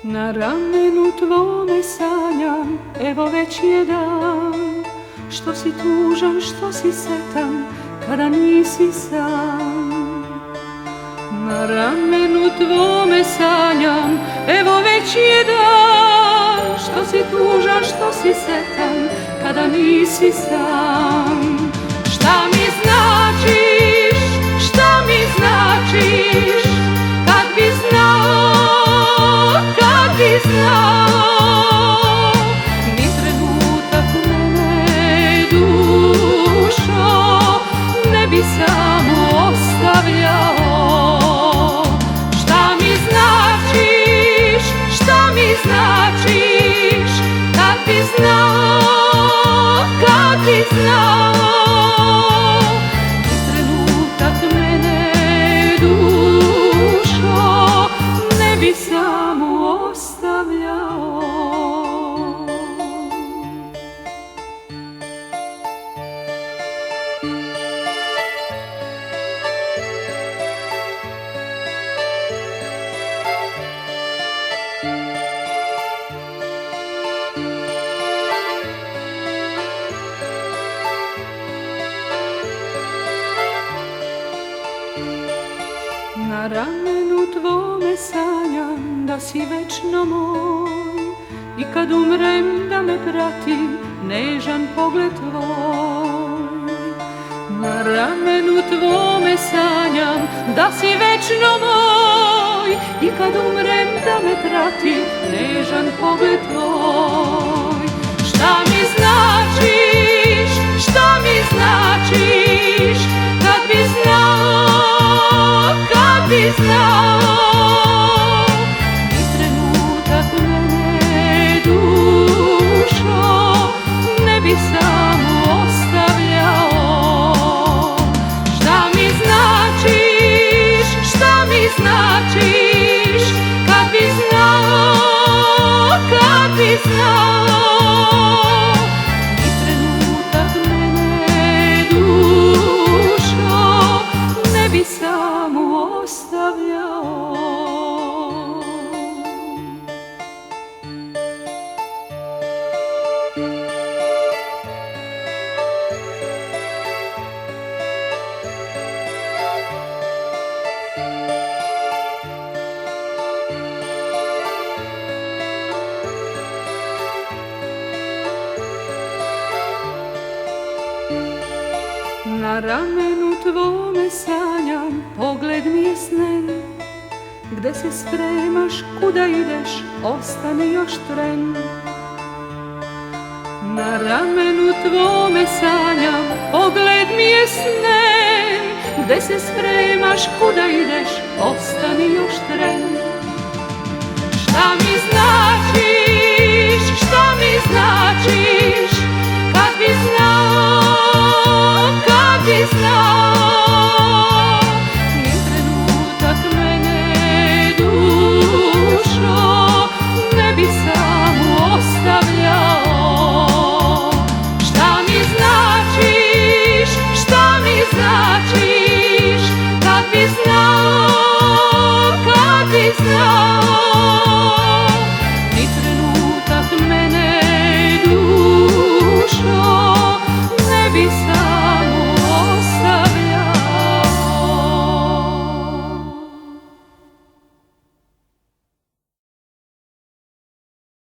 Na ramenu tvome sanjam, evo već je dan. Što si tužan, što si setan, kada nisi sam. Na ramenu tvome sanjam, evo već je dan. Što si tužan, što si setan, kada nisi sam. Šta mi značiš, šta mi značiš, kad bi znao, kad bi znao, ni trenutak mene, dušo, ne bi samo ostavljao. Šta mi značiš, šta mi značiš, kad bi znao, kad bi znao, ni trenutak mene, dušo, ne bi samo ostavljao. Na ramenu tvome sanjam da si večno moj, i kad umrem da me prati nežan pogled tvoj. Na ramenu tvome sanjam da si večno moj, i kad umrem da me prati nežan pogled tvoj. Šta mi značiš, šta mi značiš, kad bi znao, kad bi znao, ni trenutak mene, dušo, ne bi samo ostavljao. Šta mi značiš, šta mi značiš, kad bi znao, kad bi znao, ni trenutak mene, dušo, ne bi samo ostavljao. Na ramenu tvome sanjam, pogled mi je snen. Gde se spremaš, kuda ideš, ostani još tren. Na ramenu tvome sanjam, pogled mi je snen. Gde se spremaš, kuda ideš, ostani još tren. Šta mi